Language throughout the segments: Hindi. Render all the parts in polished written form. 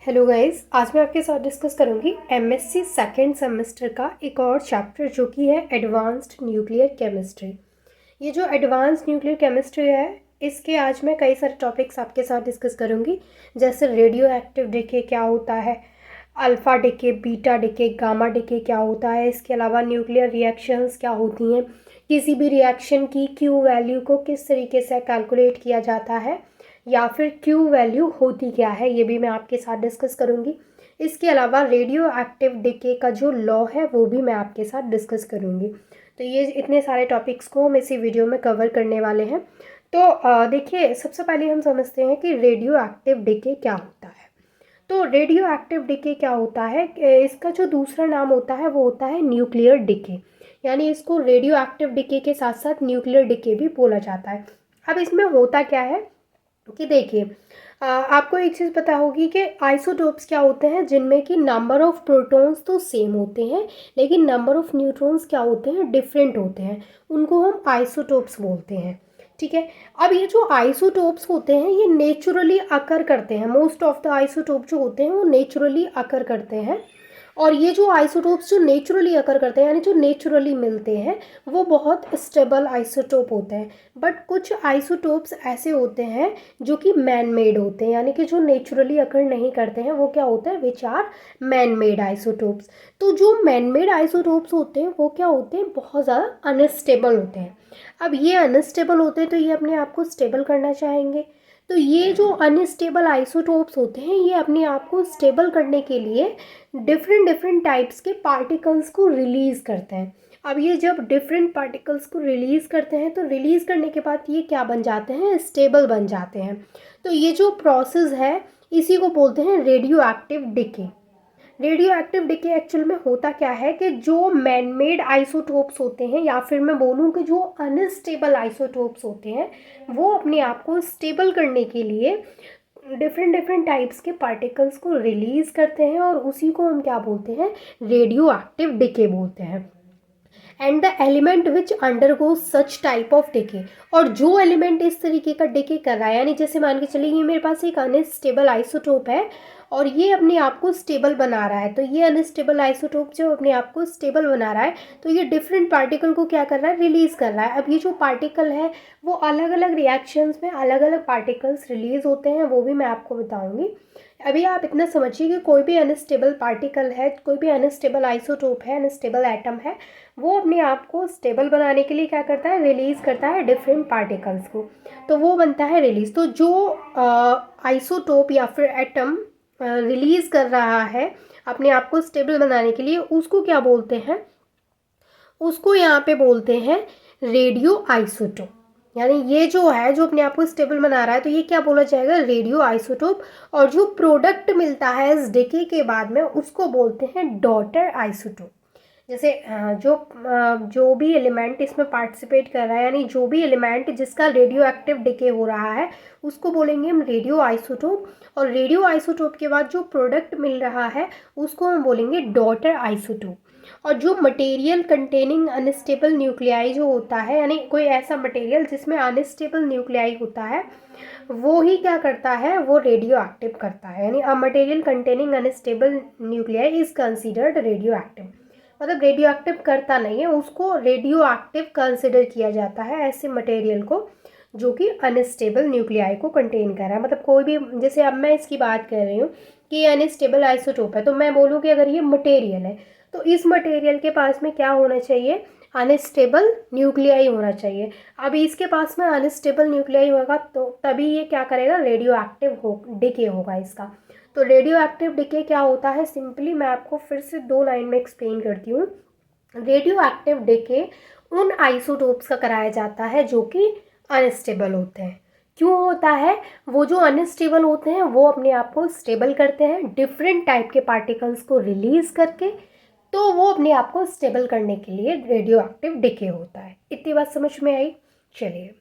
हेलो गाइस, आज मैं आपके साथ डिस्कस करूंगी एमएससी सेकेंड सेमेस्टर का एक और चैप्टर जो कि है एडवांस्ड न्यूक्लियर केमिस्ट्री। ये जो एडवांस्ड न्यूक्लियर केमिस्ट्री है इसके आज मैं कई सारे टॉपिक्स आपके साथ डिस्कस करूंगी, जैसे रेडियो एक्टिव डिके क्या होता है, alpha decay, beta decay, gamma decay क्या होता है, इसके अलावा न्यूक्लियर रिएक्शंस क्या होती हैं, किसी भी रिएक्शन की क्यू वैल्यू को किस तरीके से कैलकुलेट किया जाता है या फिर क्यू वैल्यू होती क्या है, ये भी मैं आपके साथ डिस्कस करूँगी। इसके अलावा रेडियो एक्टिव डिके का जो लॉ है वो भी मैं आपके साथ डिस्कस करूँगी। तो ये इतने सारे टॉपिक्स को हम इसी वीडियो में कवर करने वाले हैं। तो देखिए, सबसे पहले हम समझते हैं कि रेडियो एक्टिव डिके क्या होता है। तो रेडियो एक्टिव डिके क्या होता है, इसका जो दूसरा नाम होता है वो होता है न्यूक्लियर डिके, यानी इसको रेडियो एक्टिव डिके के साथ साथ न्यूक्लियर डिके भी बोला जाता है। अब इसमें होता क्या है कि देखिए, आपको एक चीज़ पता होगी कि आइसोटोप्स क्या होते हैं, जिनमें कि नंबर ऑफ़ प्रोटॉन्स तो सेम होते हैं लेकिन नंबर ऑफ़ न्यूट्रॉन्स क्या होते हैं, डिफरेंट होते हैं। उनको हम आइसोटोप्स बोलते हैं। ठीक है। अब ये जो आइसोटोप्स होते हैं ये नेचुरली अकर करते हैं। मोस्ट ऑफ द आइसोटोप जो होते हैं वो नेचुरली अकर करते हैं। और ये जो आइसोटोप्स जो नेचुरली अकर करते हैं, यानी जो नेचुरली मिलते हैं, वो बहुत स्टेबल आइसोटोप होते हैं। बट कुछ आइसोटोप्स ऐसे होते हैं जो कि मैन मेड होते हैं, यानी कि जो नेचुरली अकर नहीं करते हैं, वो क्या होते हैं, which are man made isotopes. तो जो मैन मेड आइसोटोप्स होते हैं वो क्या होते हैं, बहुत ज़्यादा अनस्टेबल होते हैं। अब ये अनस्टेबल होते हैं तो ये अपने आप को स्टेबल करना चाहेंगे। तो ये जो अनस्टेबल आइसोटोप्स होते हैं ये अपने आप को स्टेबल करने के लिए डिफरेंट डिफरेंट टाइप्स के पार्टिकल्स को रिलीज़ करते हैं। अब ये जब डिफरेंट पार्टिकल्स को रिलीज़ करते हैं तो रिलीज़ करने के बाद ये क्या बन जाते हैं, स्टेबल बन जाते हैं। तो ये जो प्रोसेस है इसी को बोलते हैं radio active decay. Radio active decay actual में होता क्या है कि जो मैन मेड आइसोटोप्स होते हैं, या फिर मैं बोलूँ कि जो अनस्टेबल आइसोटोप्स होते हैं, वो अपने आप को स्टेबल करने के लिए डिफरेंट डिफरेंट टाइप्स के पार्टिकल्स को रिलीज़ करते हैं, और उसी को हम क्या बोलते हैं, रेडियो एक्टिव डिके बोलते हैं। And the element which undergo such type of decay, और जो एलिमेंट इस तरीके का डिके कर रहा है, यानी जैसे मान के चलिए ये मेरे पास एक अनस्टेबल आइसोटोप है और ये अपने आप को स्टेबल बना रहा है। तो ये अनस्टेबल आइसोटोप जो अपने आप को स्टेबल बना रहा है, तो ये डिफरेंट पार्टिकल को क्या कर रहा है, रिलीज़ कर रहा है। अब ये जो पार्टिकल है वो अलग अलग रिएक्शंस में अलग अलग पार्टिकल्स रिलीज़ होते हैं, वो भी मैं आपको बताऊँगी। अभी आप इतना समझिए कि कोई भी अनस्टेबल पार्टिकल है, कोई भी अनस्टेबल आइसोटोप है, अनस्टेबल एटम है, वो अपने आप को स्टेबल बनाने के लिए क्या करता है, रिलीज़ करता है डिफरेंट पार्टिकल्स को, तो वो बनता है रिलीज़। तो जो आइसोटोप या फिर एटम रिलीज़ कर रहा है अपने आप को स्टेबल बनाने के लिए, उसको क्या बोलते हैं, उसको यहाँ पे बोलते हैं रेडियो आइसोटोप। यानी ये जो है जो अपने आप को स्टेबल बना रहा है, तो ये क्या बोला जाएगा, रेडियो आइसोटोप। और जो प्रोडक्ट मिलता है इस डिके के बाद में उसको बोलते हैं डॉटर आइसोटोप। जैसे जो भी एलिमेंट इसमें पार्टिसिपेट कर रहा है, यानी जो भी एलिमेंट जिसका रेडियो एक्टिव डिके हो रहा है, उसको बोलेंगे हम रेडियो आइसोटोप। और रेडियो आइसोटोप के बाद जो प्रोडक्ट मिल रहा है उसको हम बोलेंगे डॉटर आइसोटोप। और जो मटेरियल कंटेनिंग अनस्टेबल न्यूक्लियाई जो होता है, यानी कोई ऐसा मटेरियल जिसमें अनस्टेबल न्यूक्लियाई होता है, वो ही क्या करता है, वो रेडियो एक्टिव करता है। यानी a material containing unstable nuclei is considered radio active. मतलब रेडियो एक्टिव करता नहीं है, उसको रेडियो एक्टिव कंसिडर किया जाता है ऐसे मटेरियल को जो कि अनस्टेबल न्यूक्लियाई को कंटेन कर रहा है। मतलब कोई भी, जैसे अब मैं इसकी बात कर रही हूँ कि ये अनस्टेबल आइसोटोप है, तो मैं बोलूँ कि अगर ये मटेरियल है तो इस मटेरियल के पास में क्या होना चाहिए, अनस्टेबल न्यूक्लियाई होना चाहिए। अब इसके पास में अनस्टेबल न्यूक्लियाई होगा तो तभी ये क्या करेगा, रेडियो एक्टिव डिके होगा इसका। तो रेडियो एक्टिव डिके क्या होता है, सिंपली मैं आपको फिर से 2 लाइन में एक्सप्लेन करती हूँ। रेडियो एक्टिव डिके उन आइसोटोप्स का कराया जाता है जो कि अनस्टेबल होते हैं। क्यों होता है, वो जो अनस्टेबल होते हैं वो अपने आप को स्टेबल करते हैं डिफरेंट टाइप के पार्टिकल्स को रिलीज़ करके, तो वो अपने आप को स्टेबल करने के लिए रेडियो एक्टिव डिके होता है। इतनी बात समझ में आई। चलिए,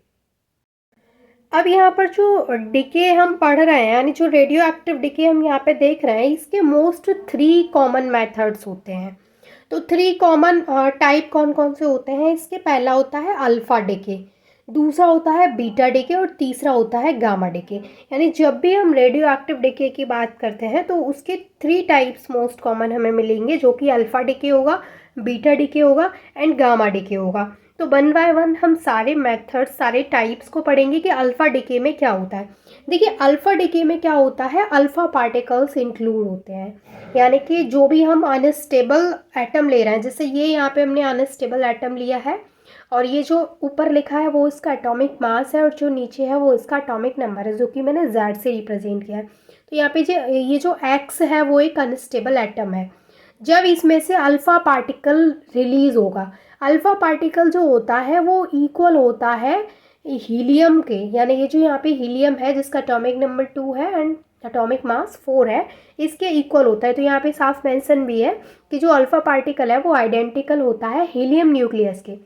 अब यहाँ पर जो डिके हम पढ़ रहे हैं, यानी जो रेडियो एक्टिव डिके हम यहाँ पे देख रहे हैं, इसके मोस्ट 3 कॉमन मेथड्स होते हैं। तो 3 कॉमन टाइप कौन कौन से होते हैं इसके, पहला होता है अल्फ़ा डिके। दूसरा होता है बीटा डिके और तीसरा होता है गामा डिके। यानी जब भी हम रेडियो एक्टिव डिके की बात करते हैं तो उसके 3 टाइप्स मोस्ट कॉमन हमें मिलेंगे, जो कि अल्फ़ा डिके होगा, बीटा डिके होगा एंड गामा डिके होगा। तो वन बाय वन हम सारे मेथड्स, सारे टाइप्स को पढ़ेंगे कि अल्फ़ा डिके में क्या होता है। देखिए अल्फ़ा डिके में क्या होता है, अल्फ़ा पार्टिकल्स इंक्लूड होते हैं। यानी कि जो भी हम अनस्टेबल एटम ले रहे हैं, जैसे ये यहाँ पे हमने अनस्टेबल एटम लिया है और ये जो ऊपर लिखा है वो इसका एटॉमिक मास है और जो नीचे है वो इसका एटॉमिक नंबर है, जो कि मैंने Z से रिप्रेजेंट किया है। तो यहाँ पे जो ये जो X है वो एक अनस्टेबल एटम है। जब इसमें से अल्फ़ा पार्टिकल रिलीज़ होगा, अल्फ़ा पार्टिकल जो होता है वो इक्वल होता है हीलियम के, यानी ये जो यहाँ पे हीलियम है जिसका एटॉमिक नंबर 2 है एंड एटॉमिक मास 4 है, इसके इक्वल होता है। तो यहाँ पे साफ मेंशन भी है कि जो अल्फ़ा पार्टिकल है वो आइडेंटिकल होता है हीलियम न्यूक्लियस के।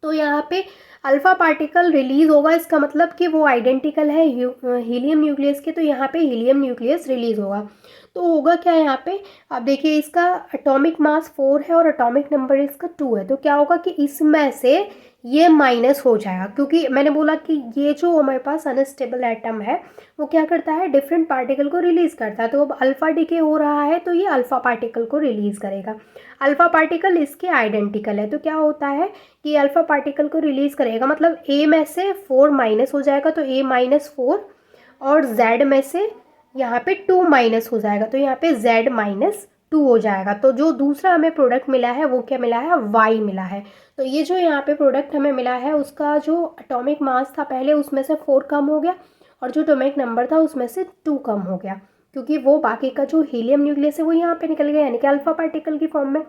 तो यहाँ पे अल्फ़ा पार्टिकल रिलीज़ होगा, इसका मतलब कि वो आइडेंटिकल है हीलियम न्यूक्लियस के, तो यहाँ पे हीलियम न्यूक्लियस रिलीज़ होगा। तो होगा क्या यहाँ पे, अब देखिए इसका एटॉमिक मास 4 है और एटॉमिक नंबर इसका 2 है, तो क्या होगा कि इसमें से ये माइनस हो जाएगा, क्योंकि मैंने बोला कि ये जो हमारे पास अनस्टेबल एटम है वो क्या करता है, डिफरेंट पार्टिकल को रिलीज़ करता है। तो अब अल्फ़ा डिके हो रहा है तो ये अल्फ़ा पार्टिकल को रिलीज़ करेगा। अल्फ़ा पार्टिकल इसके आइडेंटिकल है, तो क्या होता है कि अल्फ़ा पार्टिकल को रिलीज़ करेगा, मतलब ए में से 4 माइनस हो जाएगा, तो ए माइनस 4 और जेड में से यहाँ पे 2 माइनस हो जाएगा, तो यहाँ पे जेड माइनस 2 हो जाएगा। तो जो दूसरा हमें प्रोडक्ट मिला है वो क्या मिला है, वाई मिला है। तो ये जो यहाँ पे प्रोडक्ट हमें मिला है उसका जो एटॉमिक मास था पहले उसमें से 4 कम हो गया और जो एटॉमिक नंबर था उसमें से 2 कम हो गया, क्योंकि वो बाकी का जो हीलियम न्यूक्लियस है वो यहाँ पे निकल गया, यानी कि अल्फ़ा पार्टिकल की फॉर्म में।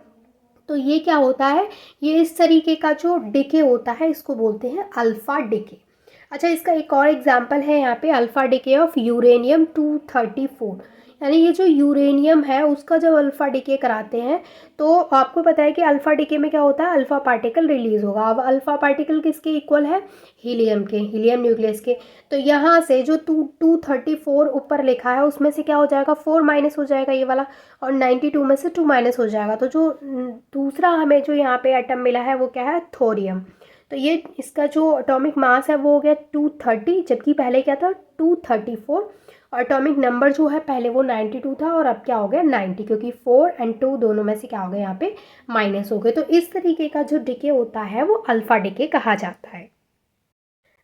तो ये क्या होता है, ये इस तरीके का जो डिके होता है इसको बोलते हैं अल्फ़ा डिके। अच्छा, इसका एक और एग्जांपल है यहाँ पे, अल्फ़ा डिके ऑफ यूरेनियम 234। यानी ये जो यूरेनियम है उसका जब अल्फ़ा डिके कराते हैं तो आपको पता है कि अल्फ़ा डिके में क्या होता है, अल्फ़ा पार्टिकल रिलीज़ होगा। अब अल्फ़ा पार्टिकल किसके इक्वल है, हीलियम के, हीलियम न्यूक्लियस के। तो यहाँ से जो 234 ऊपर लिखा है उसमें से क्या हो जाएगा, 4 माइनस हो जाएगा ये वाला, और 92 में से 2 माइनस हो जाएगा। तो जो दूसरा हमें जो यहाँ पे एटम मिला है वो क्या है, थोरियम। तो ये इसका जो एटॉमिक मास है वो हो गया 230, जबकि पहले क्या था 234, और एटॉमिक नंबर जो है पहले वो 92 था और अब क्या हो गया 90, क्योंकि 4 एंड 2 दोनों में से क्या हो गया यहाँ पे माइनस हो गए। तो इस तरीके का जो डिके होता है वो अल्फ़ा डिके कहा जाता है।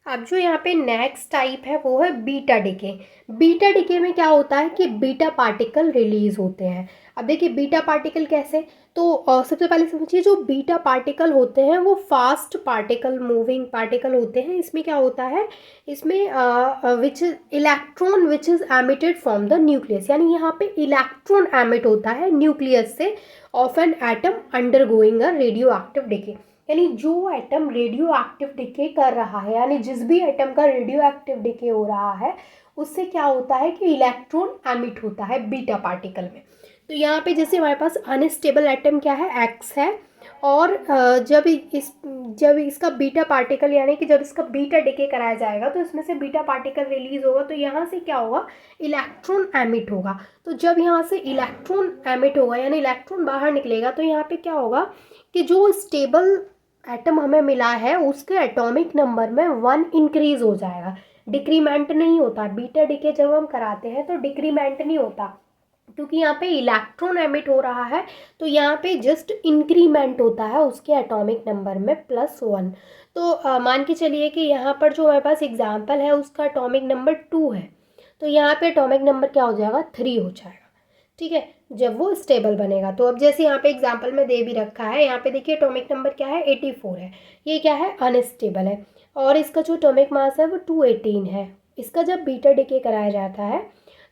अब जो यहाँ पे नेक्स्ट टाइप है वो है बीटा डिके। बीटा डिके में क्या होता है कि बीटा पार्टिकल रिलीज होते हैं। अब देखिए बीटा पार्टिकल कैसे, तो सबसे पहले समझिए जो बीटा पार्टिकल होते हैं वो फास्ट पार्टिकल, मूविंग पार्टिकल होते हैं। इसमें क्या होता है, इसमें which electron which is emitted from the nucleus, यानी यहाँ पे इलेक्ट्रॉन एमिट होता है न्यूक्लियस से of an atom under going a radio active decay. यानी जो एटम रेडियो एक्टिव डिके कर रहा है, यानी जिस भी एटम का रेडियो एक्टिव डिके हो रहा है उससे क्या होता है कि इलेक्ट्रॉन एमिट होता है बीटा पार्टिकल में। तो यहाँ पे जैसे हमारे पास अनस्टेबल एटम क्या है, एक्स है, और जब इसका बीटा पार्टिकल, यानी कि जब इसका बीटा डिके कराया जाएगा तो इसमें से बीटा पार्टिकल रिलीज होगा, तो यहाँ से क्या होगा, इलेक्ट्रॉन एमिट होगा। तो जब यहाँ से इलेक्ट्रॉन एमिट होगा यानी इलेक्ट्रॉन बाहर निकलेगा, तो यहाँ पे क्या होगा कि जो स्टेबल एटम हमें मिला है उसके एटॉमिक नंबर में 1 इंक्रीज हो जाएगा, डिक्रीमेंट नहीं होता। बीटा डिके जब हम कराते हैं तो डिक्रीमेंट नहीं होता, क्योंकि यहाँ पे इलेक्ट्रॉन एमिट हो रहा है, तो यहाँ पे जस्ट इंक्रीमेंट होता है उसके एटॉमिक नंबर में +1। तो मान के चलिए कि यहाँ पर जो हमारे पास एग्जाम्पल है उसका एटॉमिक नंबर 2 है, तो यहाँ पे एटॉमिक नंबर क्या हो जाएगा, 3 हो जाएगा। ठीक है, जब वो स्टेबल बनेगा। तो अब जैसे यहाँ पे एग्जाम्पल में दे भी रखा है, यहाँ पे देखिए एटॉमिक नंबर क्या है, 84 है, ये क्या है, अनस्टेबल है, और इसका जो एटॉमिक मास है वो 218 है। इसका जब बीटा डिके कराया जाता है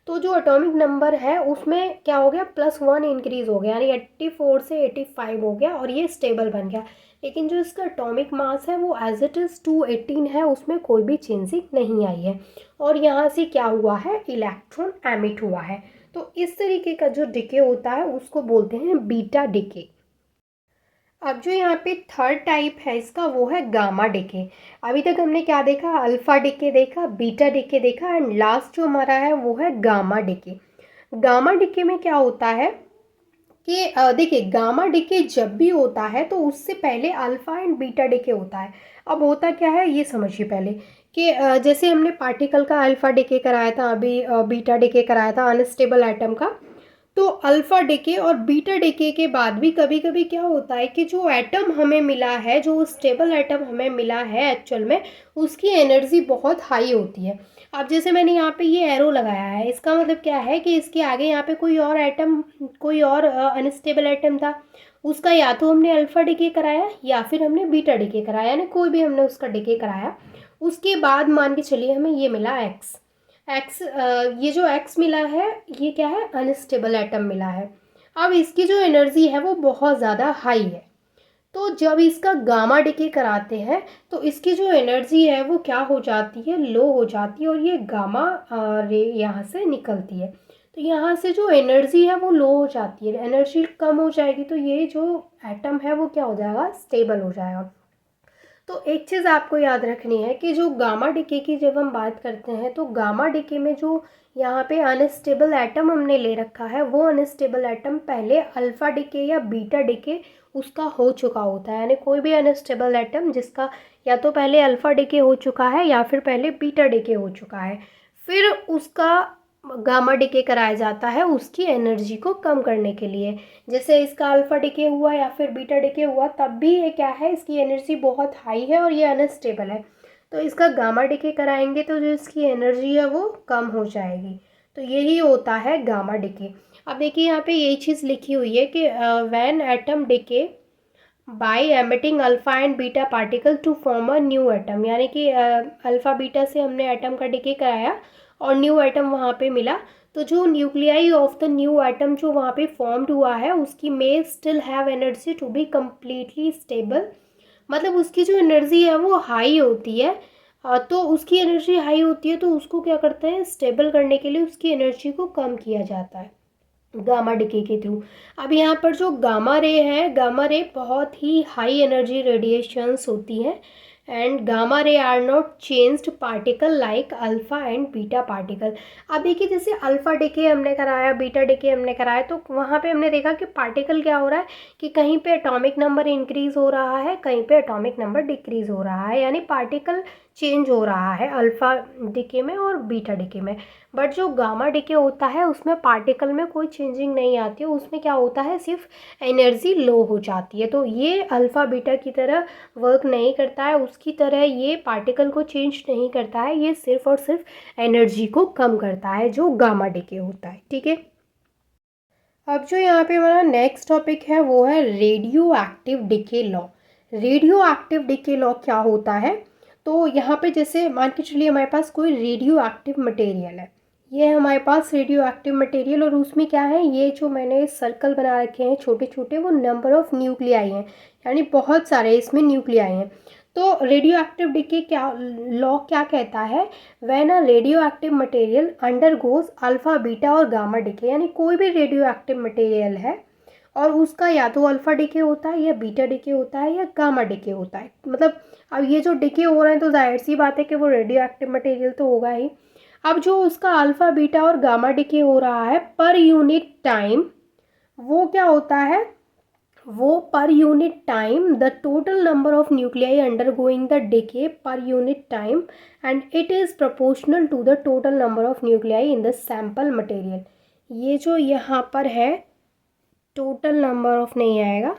तो जो एटॉमिक नंबर है उसमें क्या हो गया, +1 इंक्रीज हो गया, यानी 84 से 85 हो गया और ये स्टेबल बन गया। लेकिन जो इसका एटॉमिक मास है वो एज इट इज़ 218 है, उसमें कोई भी चेंजिंग नहीं आई है, और यहाँ से क्या हुआ है, इलेक्ट्रॉन एमिट हुआ है। तो इस तरीके का जो डिके होता है उसको बोलते हैं बीटा डिके। अब जो यहाँ पे थर्ड टाइप है इसका वो है गामा डिके। अभी तक हमने क्या देखा, अल्फा डिके देखा, बीटा डिके देखा, एंड लास्ट जो हमारा है वो है गामा डिके। गामा डिके में क्या होता है कि देखिए गामा डिके जब भी होता है तो उससे पहले अल्फ़ा एंड बीटा डिके होता है। अब होता क्या है ये समझिए पहले कि जैसे हमने पार्टिकल का अल्फ़ा डिके कराया था, अभी बीटा डिके कराया था अनस्टेबल एटम का। तो अल्फ़ा डिके और बीटा डिके के बाद भी कभी कभी क्या होता है कि जो एटम हमें मिला है, जो स्टेबल एटम हमें मिला है एक्चुअल में, उसकी एनर्जी बहुत हाई होती है। अब जैसे मैंने यहाँ पे ये एरो लगाया है, इसका मतलब क्या है कि इसके आगे यहाँ पे कोई और एटम, कोई और अनस्टेबल एटम था, उसका या तो हमने अल्फ़ा डिके कराया या फिर हमने बीटा डिके कराया, यानी कोई भी हमने उसका डिके कराया। उसके बाद मान के चलिए हमें ये मिला एक्स। एक्स, ये जो एक्स मिला है ये क्या है, अनस्टेबल एटम मिला है। अब इसकी जो एनर्जी है वो बहुत ज़्यादा हाई है। तो जब इसका गामा डिके कराते हैं तो इसकी जो एनर्जी है वो क्या हो जाती है, लो हो जाती है, और ये गामा रे यहाँ से निकलती है। तो यहाँ से जो एनर्जी है वो लो हो जाती है, एनर्जी कम हो जाएगी, तो ये जो एटम है वो क्या हो जाएगा, स्टेबल हो जाएगा। तो एक चीज़ आपको याद रखनी है कि जो गामा डिके की जब हम बात करते हैं तो गामा डिके में जो यहाँ पे अनस्टेबल एटम हमने ले रखा है, वो अनस्टेबल एटम पहले अल्फ़ा डिके या बीटा डिके उसका हो चुका होता है। यानी कोई भी अनस्टेबल एटम जिसका या तो पहले अल्फ़ा डिके हो चुका है या फिर पहले बीटा डिके हो चुका है, फिर उसका गामा डिके कराया जाता है उसकी एनर्जी को कम करने के लिए। जैसे इसका अल्फ़ा डिके हुआ या फिर बीटा डिके हुआ, तब भी ये क्या है, इसकी एनर्जी बहुत हाई है और ये अनस्टेबल है, तो इसका गामा डिके कराएंगे तो जो इसकी एनर्जी है वो कम हो जाएगी। तो यही होता है गामा डिके। अब देखिए यहाँ पे यही चीज़ लिखी हुई है कि when atom decay by emitting alpha and beta particle to form a new atom, यानी कि अल्फ़ा बीटा से हमने एटम का डिके कराया और न्यू एटम वहाँ पे मिला। तो जो nuclei of the new atom जो वहाँ पे फॉर्म्ड हुआ है उसकी may still have energy to be completely stable, मतलब उसकी जो एनर्जी है वो हाई होती है। तो उसकी एनर्जी हाई होती है तो उसको क्या करते हैं, स्टेबल करने के लिए उसकी एनर्जी को कम किया जाता है गामा डिके के थ्रू। अब यहाँ पर जो गामा रे है, गामा रे बहुत ही हाई एनर्जी रेडिएशंस होती हैं, and gamma ray are not changed particle like alpha and beta particle. अब देखिए जैसे अल्फ़ा डिके हमने कराया, बीटा डिके हमने कराया, तो वहाँ पे हमने देखा कि पार्टिकल क्या हो रहा है कि कहीं पे एटॉमिक नंबर इंक्रीज़ हो रहा है, कहीं पे एटॉमिक नंबर डिक्रीज़ हो रहा है, यानी पार्टिकल चेंज हो रहा है अल्फ़ा डिके में और बीटा डिके में। बट जो गामा डिके होता है उसमें पार्टिकल में कोई चेंजिंग नहीं आती है, उसमें क्या होता है, सिर्फ एनर्जी लो हो जाती है। तो ये अल्फ़ा बीटा की तरह वर्क नहीं करता है, उसकी तरह ये पार्टिकल को चेंज नहीं करता है, ये सिर्फ और सिर्फ एनर्जी को कम करता है जो गामा डिके होता है। ठीक है, अब जो यहाँ पे हमारा नेक्स्ट टॉपिक है वो है radio active decay law. Radio active decay law क्या होता है, तो यहाँ पे जैसे मान के चलिए हमारे पास कोई रेडियो एक्टिव मटेरियल है, ये है हमारे पास रेडियो एक्टिव मटेरियल, और उसमें क्या है, ये जो मैंने सर्कल बना रखे हैं छोटे छोटे, वो नंबर ऑफ़ न्यूक्लियाई हैं, यानी बहुत सारे इसमें न्यूक्लियाई हैं। तो रेडियो एक्टिव डिके क्या लॉ क्या कहता है, when a radio active material undergoes alpha beta और गामा डिके, यानी कोई भी रेडियो एक्टिव मटेरियल है और उसका या तो अल्फ़ा डिके होता है या बीटा डिके होता है या गामा डिके होता है, मतलब अब ये जो डिके हो रहे हैं तो जाहिर सी बात है कि वो रेडियो एक्टिव मटेरियल तो होगा ही। अब जो उसका अल्फ़ा बीटा और गामा डिके हो रहा है पर यूनिट टाइम, वो क्या होता है, वो per unit time the total number of nuclei undergoing the decay per unit time, and it is proportional to the total number of nuclei in the sample material. ये जो यहाँ पर है टोटल नंबर ऑफ नहीं आएगा,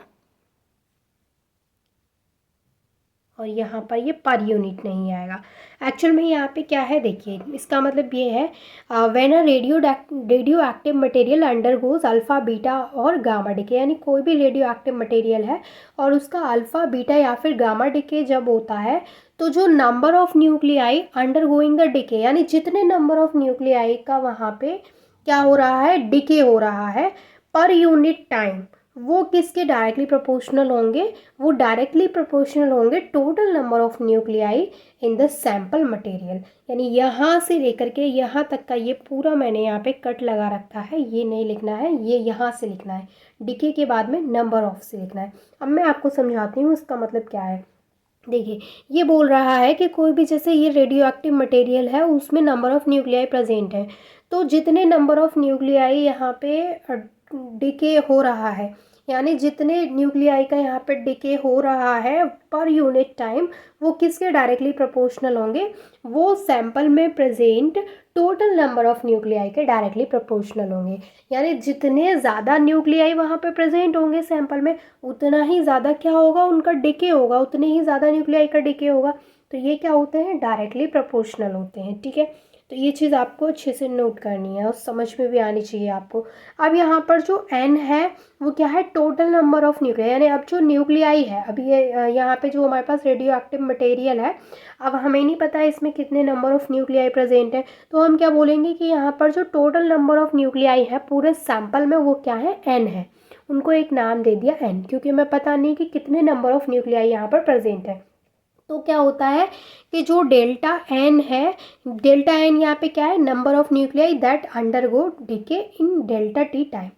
और यहाँ पर ये पर यूनिट नहीं आएगा। एक्चुअल में यहाँ पे क्या है देखिए, इसका मतलब ये है when a radio active material undergoes alpha beta और गामा डिके, यानी कोई भी रेडियो एक्टिव मटेरियल है और उसका अल्फ़ा बीटा या फिर गामा डिके जब होता है, तो जो number of nuclei undergoing the decay, यानी जितने नंबर ऑफ़ न्यूक्लियाई का वहाँ पे क्या हो रहा है, डिके हो रहा है पर यूनिट टाइम, वो किसके डायरेक्टली प्रोपोर्शनल होंगे, वो डायरेक्टली प्रोपोर्शनल होंगे total number of nuclei in the sample material. यानी यहाँ से लेकर के यहाँ तक का ये पूरा मैंने यहाँ पे कट लगा रखा है, ये नहीं लिखना है, ये यहाँ से लिखना है, डिके के बाद में नंबर ऑफ से लिखना है। अब मैं आपको समझाती हूँ इसका मतलब क्या है। देखिए ये बोल रहा है कि कोई भी जैसे ये रेडियो एक्टिव मटेरियल है उसमें नंबर ऑफ़ न्यूक्लियाई प्रेजेंट है, तो जितने नंबर ऑफ़ न्यूक्लियाई यहाँ पे डिके हो रहा है, यानी जितने न्यूक्लियाई का यहाँ पे डिके हो रहा है पर यूनिट टाइम, वो किसके डायरेक्टली प्रोपोर्शनल होंगे, वो सैंपल में present total number of nuclei के डायरेक्टली प्रोपोर्शनल होंगे। यानी जितने ज़्यादा न्यूक्लियाई वहाँ पे प्रेजेंट होंगे सैंपल में, उतना ही ज़्यादा क्या होगा, उनका डिके होगा, उतने ही ज़्यादा न्यूक्लियाई का डिके होगा। तो ये क्या होते हैं, डायरेक्टली प्रोपोर्शनल होते हैं। ठीक है, तो ये चीज़ आपको अच्छे से नोट करनी है और समझ में भी आनी चाहिए आपको। अब यहाँ पर जो n है वो क्या है, टोटल नंबर ऑफ न्यूक्लियाई, यानी अब जो न्यूक्लियाई है, अब ये यहाँ पे जो हमारे पास रेडियो एक्टिव मटेरियल है, अब हमें नहीं पता है इसमें कितने नंबर ऑफ न्यूक्लियाई प्रेजेंट है, तो हम क्या बोलेंगे कि यहाँ पर जो टोटल नंबर ऑफ न्यूक्लियाई है पूरे सैंपल में वो क्या है, n है। उनको एक नाम दे दिया n, क्योंकि हमें पता नहीं कि कितने नंबर ऑफ न्यूक्लियाई यहाँ पर प्रेजेंट है। तो क्या होता है कि जो डेल्टा एन है, डेल्टा एन यहाँ पे क्या है, number of nuclei that undergo decay in delta T time,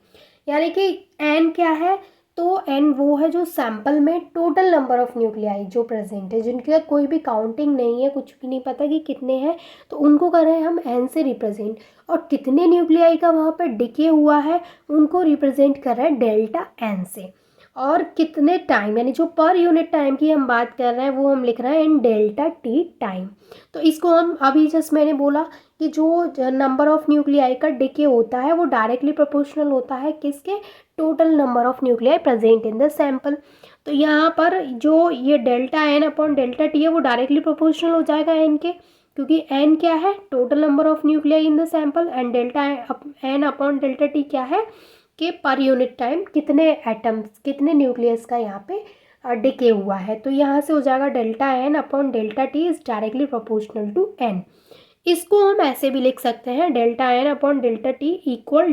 यानी कि एन क्या है, तो एन वो है जो सैंपल में टोटल नंबर ऑफ न्यूक्लियाई जो प्रेजेंट है, जिनकी कोई भी काउंटिंग नहीं है, कुछ भी नहीं पता कि कितने हैं, तो उनको कर रहे हैं हम एन से रिप्रेजेंट, और कितने न्यूक्लियाई का वहाँ पर डिके हुआ है उनको रिप्रेजेंट कर रहे हैं डेल्टा एन से, और कितने टाइम, यानी जो पर यूनिट टाइम की हम बात कर रहे हैं वो हम लिख रहे हैं इन डेल्टा टी टाइम। तो इसको हम अभी जस्ट मैंने बोला कि जो नंबर ऑफ न्यूक्लियाई का डिके होता है वो डायरेक्टली प्रोपोर्शनल होता है किसके, total number of nuclei present in the sample. तो यहाँ पर जो ये delta N upon delta T है वो डायरेक्टली प्रोपोर्शनल हो जाएगा एन के, क्योंकि एन क्या है, total number of nuclei in the sample, and delta N upon delta T क्या है कि पर यूनिट टाइम कितने एटम्स, कितने न्यूक्लियस का यहाँ पे डिके हुआ है। तो यहाँ से हो जाएगा delta N upon delta T is directly proportional to N. इसको हम ऐसे भी लिख सकते हैं, delta N upon delta T equal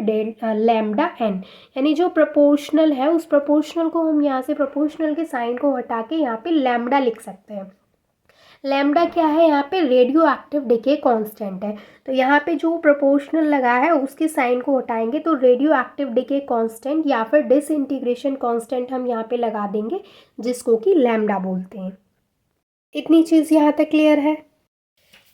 lambda N, यानी जो प्रोपोर्शनल है उस प्रोपोर्शनल को हम यहाँ से प्रोपोर्शनल के साइन को हटा के यहाँ पे लैम्डा लिख सकते हैं। लैम्डा क्या है, यहाँ पे रेडियो एक्टिव डिके कांस्टेंट है, तो यहाँ पे जो प्रोपोर्शनल लगा है उसके साइन को हटाएंगे तो रेडियो एक्टिव डिके कांस्टेंट या फिर डिसइंटीग्रेशन कांस्टेंट हम यहाँ पे लगा देंगे, जिसको कि लैम्डा बोलते हैं। इतनी चीज़ यहाँ तक क्लियर है।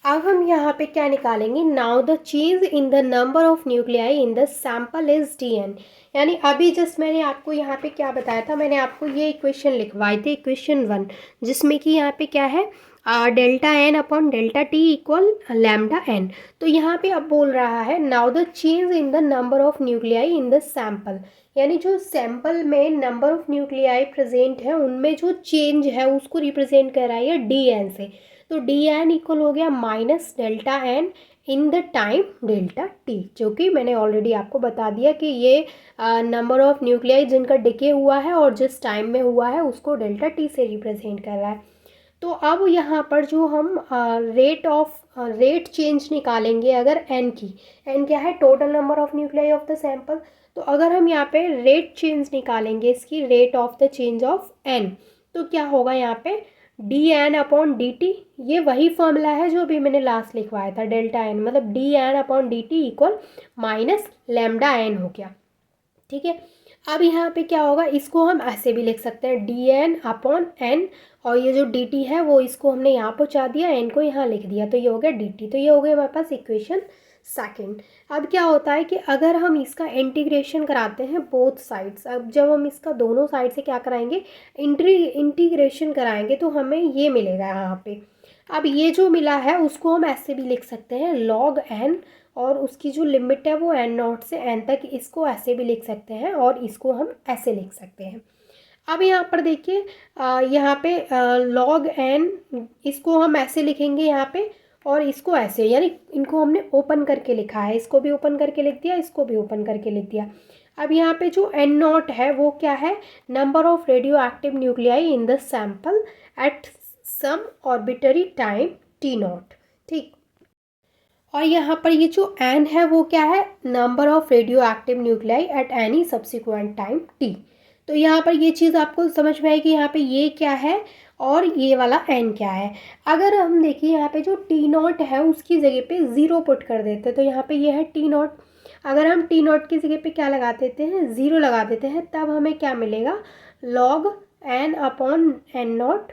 अब हम यहाँ पे क्या निकालेंगे, now the change in the number of nuclei in the sample is Dn, यानी अभी जस्ट मैंने आपको यहाँ पे क्या बताया था, मैंने आपको ये इक्वेशन लिखवाई थी, इक्वेशन 1, जिसमें कि यहाँ पे क्या है, delta N upon delta T equal lambda N. तो यहाँ पे अब बोल रहा है now the change in the number of nuclei in the sample, यानी जो सैंपल में नंबर ऑफ न्यूक्लियाई प्रेजेंट है उनमें जो चेंज है उसको रिप्रेजेंट कर रहा है डी एन से। तो डी एन इक्वल हो गया minus delta N in the time delta T, जो कि मैंने ऑलरेडी आपको बता दिया कि ये नंबर ऑफ न्यूक्लियाई जिनका डिके हुआ है और जिस टाइम में हुआ है उसको डेल्टा टी से रिप्रेजेंट कर रहा है। तो अब यहाँ पर जो हम रेट चेंज निकालेंगे अगर एन की, एन क्या है, total number of nuclei of the sample, तो अगर हम यहाँ पे रेट चेंज निकालेंगे इसकी, rate of the change of N, तो क्या होगा यहाँ पे D N upon D T, ये वही फॉर्मूला है जो अभी मैंने लास्ट लिखवाया था, डेल्टा एन मतलब D N upon D T equal minus lambda N हो गया। ठीक है, अब यहाँ पे क्या होगा, इसको हम ऐसे भी लिख सकते हैं डी एन अपॉन एन, और ये जो डी टी है वो इसको हमने यहाँ पहुँचा दिया, एन को यहाँ लिख दिया, तो ये हो गया डी टी। तो ये हो गया हमारे पास इक्वेशन सेकंड। अब क्या होता है कि अगर हम इसका इंटीग्रेशन कराते हैं बोथ साइड्स, अब जब हम इसका दोनों साइड से क्या कराएंगे, इंटीग्रेशन कराएंगे, तो हमें ये मिलेगा यहाँ पे। अब ये जो मिला है उसको हम ऐसे भी लिख सकते हैं लॉग एन, और उसकी जो लिमिट है वो एन नॉट से एन तक, इसको ऐसे भी लिख सकते हैं और इसको हम ऐसे लिख सकते हैं। अब यहाँ पर देखिए, यहाँ पे लॉग एन, इसको हम ऐसे लिखेंगे यहाँ पे, और इसको ऐसे, यानी इनको हमने ओपन करके लिखा है, इसको भी ओपन करके लिख दिया, इसको भी ओपन करके लिख दिया। अब यहाँ पे जो एन नॉट है वो क्या है, number of radioactive nuclei in the sample at some arbitrary time T naught. ठीक, और यहाँ पर ये जो एन है वो क्या है, number of radioactive nuclei at any subsequent time T. तो यहाँ पर ये चीज़ आपको समझ में आएगी, यहाँ पे ये क्या है और ये वाला एन क्या है। अगर हम देखिए यहाँ पे जो टी नॉट है उसकी जगह पे ज़ीरो पुट कर देते हैं, तो यहाँ पे ये है टी नॉट, अगर हम टी नॉट की जगह पे क्या लगा देते हैं, ज़ीरो लगा देते हैं, तब हमें क्या मिलेगा, log N upon N naught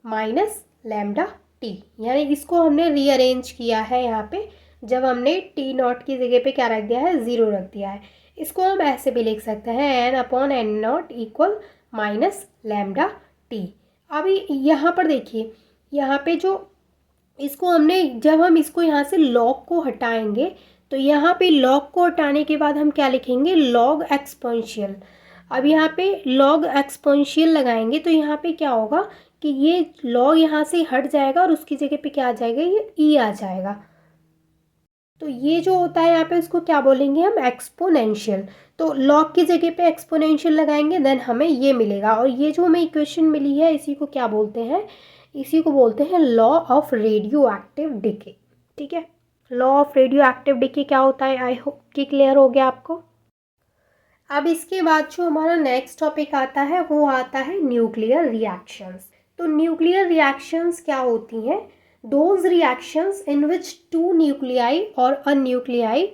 minus lambda T, यानी इसको हमने रीअरेंज किया है यहाँ पे, जब हमने टी नॉट की जगह पे क्या रख दिया है, ज़ीरो रख दिया है। इसको हम ऐसे भी लिख सकते हैं n/n0 equal minus lambda T. अभी यहाँ पर देखिए, यहाँ पे जो इसको हमने, जब हम इसको यहाँ से लॉग को हटाएंगे तो यहाँ पे लॉग को हटाने के बाद हम क्या लिखेंगे, लॉग एक्सपोनेंशियल। अब यहाँ पे लॉग एक्सपोनेंशियल लगाएंगे तो यहाँ पे क्या होगा कि ये लॉग यहाँ से हट जाएगा और उसकी जगह पे क्या आ जाएगा, ये ई आ जाएगा। तो ये जो होता है यहाँ पे उसको क्या बोलेंगे हम, एक्सपोनेंशियल। तो लॉग की जगह पे एक्सपोनेंशियल लगाएंगे देन हमें ये मिलेगा। और ये जो हमें इक्वेशन मिली है इसी को क्या बोलते हैं, इसी को बोलते हैं law of radio active decay. ठीक है, law of radio active decay क्या होता है, आई होप कि क्लियर हो गया आपको। अब इसके बाद जो हमारा नेक्स्ट टॉपिक आता है वो आता है न्यूक्लियर रिएक्शंस। तो न्यूक्लियर रिएक्शंस क्या होती हैं, those reactions in which two nuclei और अ nuclei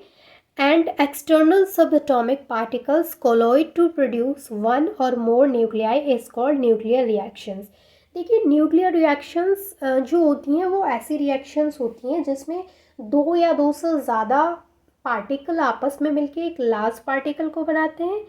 and external subatomic particles colloid to produce one or more nuclei is called nuclear reactions। देखिए न्यूक्लियर रिएक्शंस जो होती हैं वो ऐसी रिएक्शंस होती हैं जिसमें दो या दो से ज़्यादा पार्टिकल आपस में मिलके एक लार्ज पार्टिकल को बनाते हैं,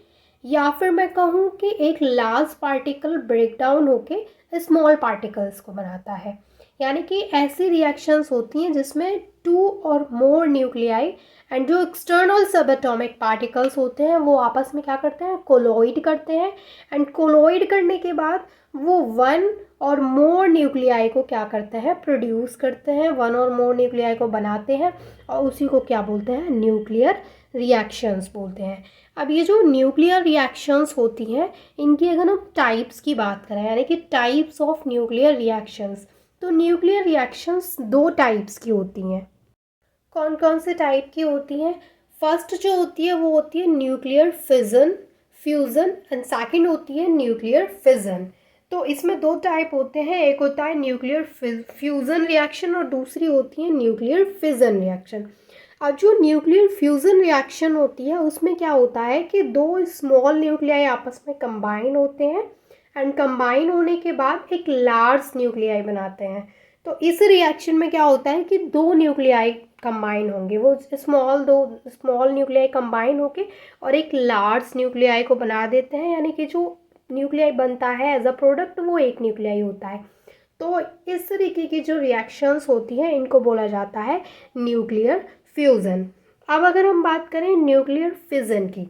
या फिर मैं कहूँ कि एक लार्ज पार्टिकल ब्रेक डाउन होके स्मॉल पार्टिकल्स को बनाता है। यानी कि ऐसी रिएक्शंस होती हैं जिसमें टू और मोर न्यूक्लियाई एंड जो एक्सटर्नल सब एटॉमिक पार्टिकल्स होते हैं वो आपस में क्या करते हैं, कोलोइड करते हैं। एंड कोलोइड करने के बाद वो वन और मोर न्यूक्लियाई को क्या करते हैं, प्रोड्यूस करते हैं, वन और मोर न्यूक्लियाई को बनाते हैं और उसी को क्या बोलते हैं, न्यूक्लियर रिएक्शंस बोलते हैं। अब ये जो न्यूक्लियर रिएक्शंस होती हैं इनकी अगर हम टाइप्स की बात करें, यानी कि टाइप्स ऑफ न्यूक्लियर रिएक्शंस, तो न्यूक्लियर रिएक्शंस दो टाइप्स की होती हैं। कौन कौन से टाइप की होती हैं, फर्स्ट जो होती है वो होती है nuclear fission fusion and second होती है न्यूक्लियर फिजन। तो इसमें दो टाइप होते हैं, एक होता है न्यूक्लियर फ्यूज़न रिएक्शन और दूसरी होती है न्यूक्लियर फिजन रिएक्शन। अब जो न्यूक्लियर फ्यूज़न रिएक्शन होती है उसमें क्या होता है कि दो स्मॉल न्यूक्लियाई आपस में कंबाइन होते हैं एंड कंबाइन होने के बाद एक लार्ज न्यूक्लियाई बनाते हैं। तो इस रिएक्शन में क्या होता है कि दो न्यूक्लियाई कंबाइन होंगे, वो दो स्मॉल न्यूक्लियाई कंबाइन होके और एक लार्ज न्यूक्लियाई को बना देते हैं, यानी कि जो न्यूक्लियाई बनता है एज अ प्रोडक्ट वो एक न्यूक्लियाई होता है। तो इस तरीके की जो रिएक्शंस होती हैं इनको बोला जाता है न्यूक्लियर फ्यूज़न। अब अगर हम बात करें न्यूक्लियर फिजन की,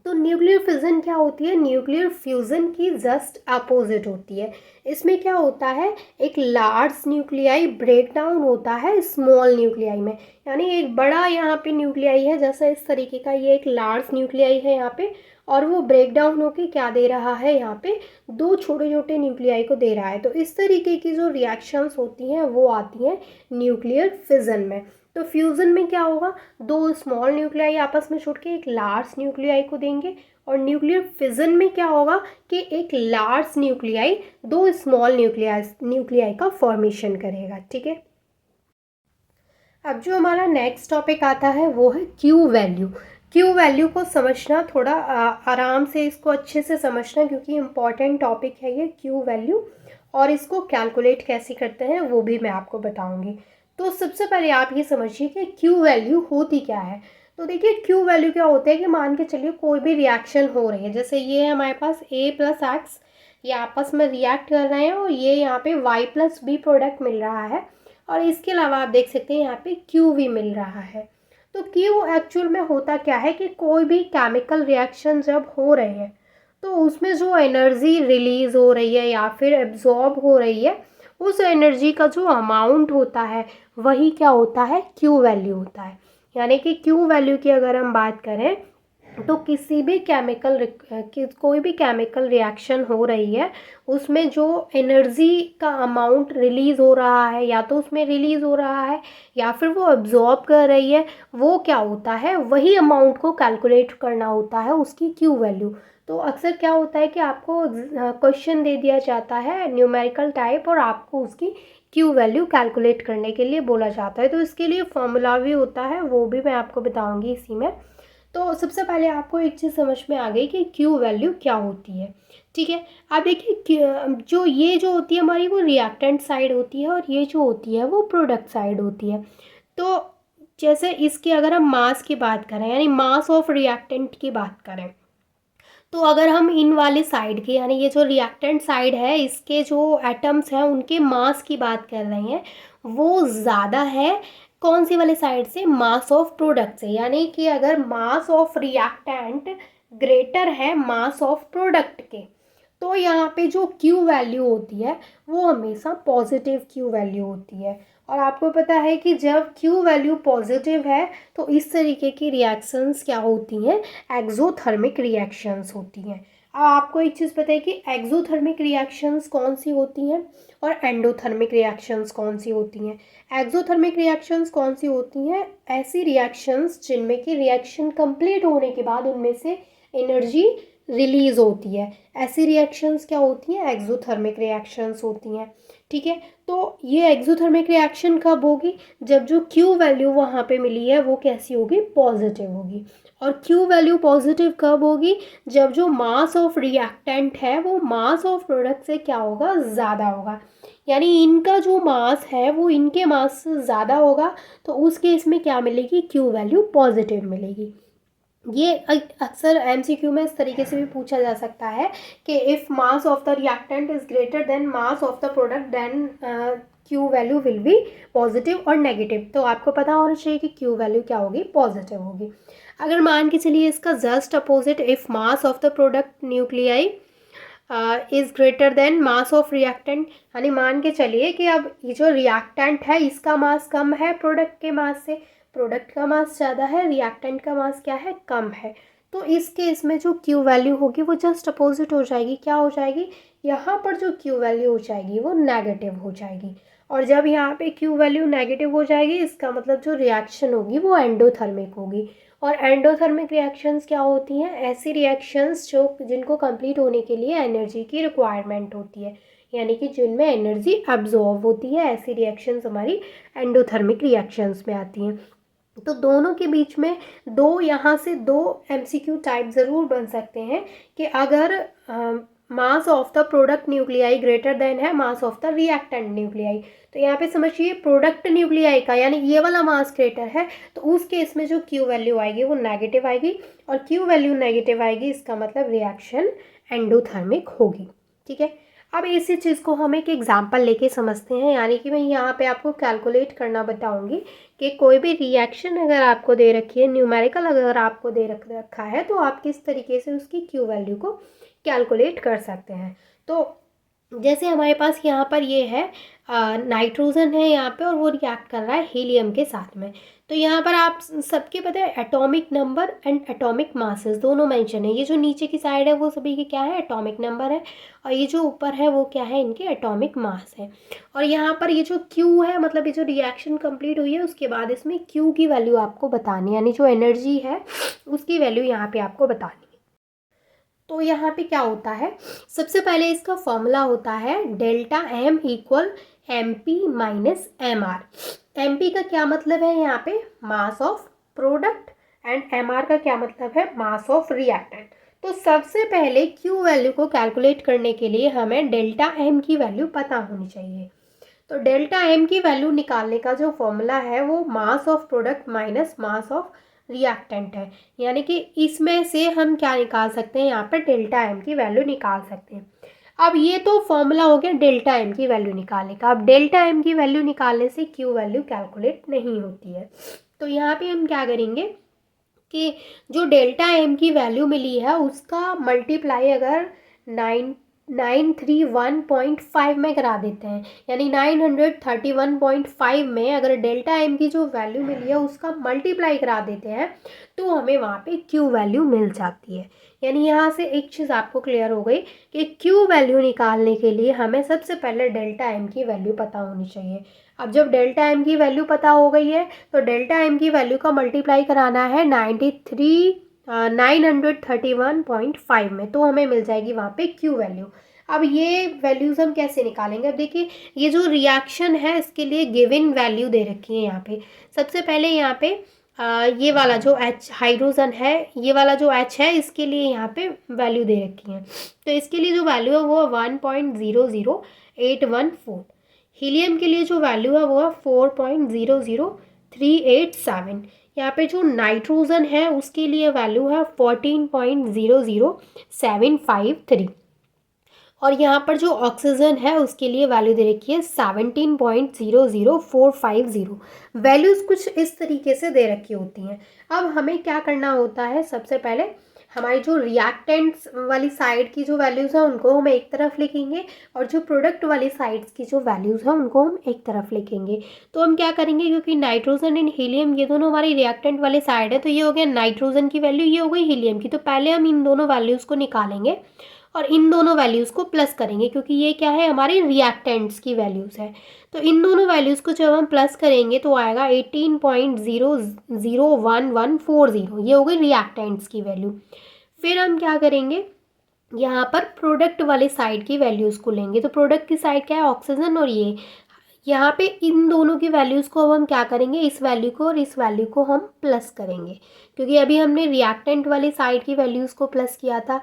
तो न्यूक्लियर फिजन क्या होती है, न्यूक्लियर फ्यूज़न की जस्ट अपोजिट होती है। इसमें क्या होता है, एक लार्ज न्यूक्लियाई ब्रेक डाउन होता है स्मॉल न्यूक्लियाई में, यानी एक बड़ा यहाँ पे न्यूक्लियाई है, जैसा इस तरीके का ये एक लार्ज न्यूक्लियाई है यहाँ पे, और वो ब्रेक डाउन होके क्या दे रहा है, यहाँ पे दो छोटे छोटे न्यूक्लियाई को दे रहा है। तो इस तरीके की जो रिएक्शंस होती हैं वो आती हैं न्यूक्लियर फिजन में। तो फ्यूज़न में क्या होगा, दो स्मॉल न्यूक्लियाई आपस में जुड़ के एक लार्ज न्यूक्लियाई को देंगे, और न्यूक्लियर फिजन में क्या होगा कि एक लार्ज न्यूक्लियाई दो स्मॉल न्यूक्लियाई का फॉर्मेशन करेगा। ठीक है, अब जो हमारा नेक्स्ट टॉपिक आता है वो है क्यू वैल्यू। क्यू वैल्यू को समझना थोड़ा आराम से, इसको अच्छे से समझना क्योंकि इम्पॉर्टेंट टॉपिक है ये क्यू वैल्यू, और इसको कैलकुलेट कैसे करते हैं वो भी मैं आपको बताऊंगी। तो सबसे पहले आप ये समझिए कि क्यू वैल्यू होती क्या है। तो देखिए क्यू वैल्यू क्या होता है कि मान के चलिए कोई भी रिएक्शन हो रही है, जैसे ये है हमारे पास a + x, ये आपस में रिएक्ट कर रहे हैं और ये यहाँ पे y + b प्रोडक्ट मिल रहा है, और इसके अलावा आप देख सकते हैं यहाँ पे क्यू भी मिल रहा है। तो क्यू एक्चुअल में होता क्या है कि कोई भी केमिकल रिएक्शन जब हो रहे हैं तो उसमें जो एनर्जी रिलीज़ हो रही है या फिर एब्जॉर्ब हो रही है, उस एनर्जी का जो अमाउंट होता है वही क्या होता है, क्यू वैल्यू होता है। यानी कि क्यू वैल्यू की अगर हम बात करें तो किसी भी कोई भी केमिकल रिएक्शन हो रही है उसमें जो एनर्जी का अमाउंट रिलीज़ हो रहा है, या तो उसमें रिलीज़ हो रहा है या फिर वो एब्जॉर्ब कर रही है, वो क्या होता है, वही अमाउंट को कैलकुलेट करना होता है उसकी क्यू वैल्यू। तो अक्सर क्या होता है कि आपको क्वेश्चन दे दिया जाता है न्यूमेरिकल टाइप और आपको उसकी क्यू वैल्यू कैलकुलेट करने के लिए बोला जाता है। तो इसके लिए फॉर्मूला भी होता है, वो भी मैं आपको बताऊंगी इसी में। तो सबसे पहले आपको एक चीज़ समझ में आ गई कि क्यू वैल्यू क्या होती है। ठीक है, अब देखिए जो ये जो होती है हमारी वो रिएक्टेंट साइड होती है और ये जो होती है वो प्रोडक्ट साइड होती है। तो जैसे इसकी अगर हम मास की बात करें, यानी मास ऑफ रिएक्टेंट की बात करें, तो अगर हम इन वाले साइड के, यानी ये जो रिएक्टेंट साइड है, इसके जो एटम्स हैं उनके मास की बात कर रहे हैं, वो ज़्यादा है कौन सी वाले साइड से, मास ऑफ प्रोडक्ट से। यानी कि अगर मास ऑफ रिएक्टेंट ग्रेटर है मास ऑफ प्रोडक्ट के, तो यहाँ पे जो क्यू वैल्यू होती है वो हमेशा पॉजिटिव क्यू वैल्यू होती है। और आपको पता है कि जब क्यू वैल्यू पॉजिटिव है तो इस तरीके की रिएक्शंस क्या होती हैं, एक्सोथर्मिक रिएक्शंस होती हैं। अब आपको एक चीज़ पता है कि एक्सोथर्मिक रिएक्शंस कौन सी होती हैं और एंडोथर्मिक रिएक्शंस कौन सी होती हैं। एक्सोथर्मिक रिएक्शंस कौन सी होती हैं, ऐसी रिएक्शंस जिनमें कि रिएक्शन कंप्लीट होने के बाद उनमें से एनर्जी रिलीज होती है, ऐसी रिएक्शंस क्या होती हैं, एक्सोथर्मिक रिएक्शंस होती हैं। ठीक है, तो ये एक्सोथर्मिक रिएक्शन कब होगी, जब जो क्यू वैल्यू वहाँ पे मिली है वो कैसी होगी, पॉजिटिव होगी। और क्यू वैल्यू पॉजिटिव कब होगी, जब जो मास ऑफ रिएक्टेंट है वो मास ऑफ प्रोडक्ट से क्या होगा, ज़्यादा होगा। यानी इनका जो मास है वो इनके मास से ज़्यादा होगा, तो उस केस में क्या मिलेगी, क्यू वैल्यू पॉजिटिव मिलेगी। ये अक्सर एमसीक्यू में इस तरीके से भी पूछा जा सकता है कि if mass of the reactant is greater than mass of the product then Q value will be positive और नेगेटिव। तो आपको पता होना चाहिए कि क्यू वैल्यू क्या होगी, पॉजिटिव होगी। अगर मान के चलिए इसका just opposite, if mass of the product nuclei is greater than mass of reactant, यानी मान के चलिए कि अब ये जो रिएक्टेंट है इसका मास कम है प्रोडक्ट के मास से, प्रोडक्ट का मास ज़्यादा है, रिएक्टेंट का मास क्या है, कम है। तो इस केस में जो क्यू वैल्यू होगी वो जस्ट अपोजिट हो जाएगी, क्या हो जाएगी, यहाँ पर जो क्यू वैल्यू हो जाएगी वो नेगेटिव हो जाएगी। और जब यहाँ पे क्यू वैल्यू नेगेटिव हो जाएगी इसका मतलब जो रिएक्शन होगी वो एंडोथर्मिक होगी। और एंडोथर्मिक रिएक्शंस क्या होती हैं, ऐसी रिएक्शंस जो जिनको कंप्लीट होने के लिए एनर्जी की रिक्वायरमेंट होती है, यानी कि जिनमें एनर्जी एब्जॉर्ब होती है, ऐसी रिएक्शंस हमारी एंडोथर्मिक रिएक्शंस में आती हैं। तो दोनों के बीच में यहाँ से दो एमसीक्यू टाइप ज़रूर बन सकते हैं कि अगर mass of the product nuclei greater than है mass of the reactant nuclei, तो यहाँ पे समझिए प्रोडक्ट न्यूक्लियाई का यानी ये वाला मास ग्रेटर है, तो उस केस में जो क्यू वैल्यू आएगी वो नेगेटिव आएगी, और क्यू वैल्यू नेगेटिव आएगी इसका मतलब रिएक्शन एंडोथर्मिक होगी। ठीक है, अब इसी चीज़ को हम एक एग्जाम्पल लेके समझते हैं, यानी कि मैं यहाँ पे आपको कैलकुलेट करना बताऊँगी कि कोई भी रिएक्शन अगर आपको दे रखी है, न्यूमेरिकल अगर आपको दे रखा है, तो आप किस तरीके से उसकी क्यू वैल्यू को कैलकुलेट कर सकते हैं। तो जैसे हमारे पास यहाँ पर ये है नाइट्रोजन है यहाँ पे और वो रिएक्ट कर रहा है हीलियम के साथ में। तो यहाँ पर आप सबके पता है atomic number and atomic masses दोनों मेंशन है। ये जो नीचे की साइड है वो सभी के क्या है, एटॉमिक नंबर है, और ये जो ऊपर है वो क्या है, इनके एटॉमिक मास है। और यहाँ पर ये जो क्यू है, मतलब ये जो रिएक्शन कंप्लीट हुई है उसके बाद इसमें क्यू की वैल्यू आपको बतानी, यानी जो एनर्जी है उसकी वैल्यू यहाँ पर आपको बतानी। तो यहाँ पे क्या होता है, सबसे पहले इसका फॉर्मूला होता है delta M equal M P minus M R. M P का क्या मतलब है यहाँ पे, mass of product, and M R का क्या मतलब है, मास ऑफ रिएक्टेंट। तो सबसे पहले क्यू वैल्यू को कैलकुलेट करने के लिए हमें डेल्टा एम की वैल्यू पता होनी चाहिए। तो डेल्टा एम की वैल्यू निकालने का जो फॉर्मूला है वो मास of product minus mass of reactant है, यानी कि इसमें से हम क्या निकाल सकते हैं, यहाँ पर डेल्टा एम की वैल्यू निकाल सकते हैं। अब ये तो फॉर्मूला हो गया डेल्टा एम की वैल्यू निकालने का। अब डेल्टा एम की वैल्यू निकालने से क्यू वैल्यू कैलकुलेट नहीं होती है। तो यहाँ पे हम क्या करेंगे कि जो डेल्टा एम की वैल्यू मिली है उसका मल्टीप्लाई अगर 931.5 में करा देते हैं, यानी 931.5 में अगर डेल्टा एम की जो वैल्यू मिली है उसका मल्टीप्लाई करा देते हैं तो हमें वहाँ पे क्यू वैल्यू मिल जाती है। यानी यहाँ से एक चीज़ आपको क्लियर हो गई कि क्यू वैल्यू निकालने के लिए हमें सबसे पहले डेल्टा एम की वैल्यू पता होनी चाहिए। अब जब डेल्टा एम की वैल्यू पता हो गई है तो डेल्टा एम की वैल्यू का मल्टीप्लाई कराना है 931.5 में, तो हमें मिल जाएगी वहाँ पे क्यू वैल्यू। अब ये वैल्यूज़ हम कैसे निकालेंगे, अब देखिए ये जो रिएक्शन है इसके लिए गिवन वैल्यू दे रखी है यहाँ पे। सबसे पहले यहाँ पे ये वाला जो H हाइड्रोजन है, ये वाला जो H है इसके लिए यहाँ पे वैल्यू दे रखी है। तो इसके लिए जो वैल्यू है वो 1.00814। हीलियम के लिए जो वैल्यू है वो है 4.003 387। यहाँ पे जो नाइट्रोजन है उसके लिए वैल्यू है 14.00753, और यहाँ पर जो ऑक्सीजन है उसके लिए वैल्यू दे रखी है 17.00450। वैल्यूज़ कुछ इस तरीके से दे रखी होती हैं। अब हमें क्या करना होता है, सबसे पहले हमारी जो रिएक्टेंट्स वाली साइड की जो वैल्यूज़ हैं उनको हम एक तरफ लिखेंगे, और जो प्रोडक्ट वाली साइड्स की जो वैल्यूज़ हैं उनको हम एक तरफ लिखेंगे। तो हम क्या करेंगे, क्योंकि नाइट्रोजन एंड हीलियम ये दोनों हमारी रिएक्टेंट वाले साइड है, तो ये हो गया नाइट्रोजन की वैल्यू, ये हो गई हीलियम की। तो पहले हम इन दोनों वैल्यूज़ को निकालेंगे और इन दोनों वैल्यूज़ को प्लस करेंगे, क्योंकि ये क्या है, हमारी रिएक्टेंट्स की वैल्यूज़ है। तो इन दोनों वैल्यूज़ को जब हम प्लस करेंगे तो आएगा 18.0011140, ये हो गई रिएक्टेंट्स की वैल्यू। फिर हम क्या करेंगे, यहाँ पर प्रोडक्ट वाले साइड की वैल्यूज़ को लेंगे। तो प्रोडक्ट की साइड क्या है, ऑक्सीजन, और ये यहाँ पे इन दोनों की वैल्यूज़ को अब हम क्या करेंगे, इस वैल्यू को और इस वैल्यू को हम प्लस करेंगे, क्योंकि अभी हमने रिएक्टेंट वाली साइड की वैल्यूज़ को प्लस किया था।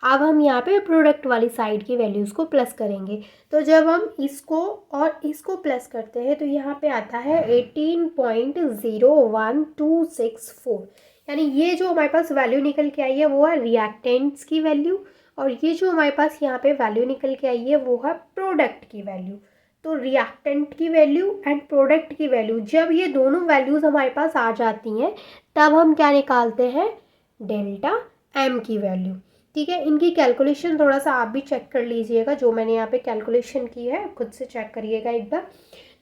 अब हम यहाँ पे प्रोडक्ट वाली साइड की वैल्यूज़ को प्लस करेंगे। तो जब हम इसको और इसको प्लस करते हैं तो यहाँ पे आता है 18.01264, यानी ये जो हमारे पास वैल्यू निकल के आई है वो है रिएक्टेंट्स की वैल्यू, और ये जो हमारे पास यहाँ पे वैल्यू निकल के आई है वो है प्रोडक्ट की वैल्यू। तो रिएक्टेंट की वैल्यू एंड प्रोडक्ट की वैल्यू, जब ये दोनों वैल्यूज़ हमारे पास आ जाती हैं तब हम क्या निकालते हैं, डेल्टा एम की वैल्यू। ठीक है, इनकी कैलकुलेशन थोड़ा सा आप भी चेक कर लीजिएगा, जो मैंने यहाँ पे कैलकुलेशन की है खुद से चेक करिएगा एक बार।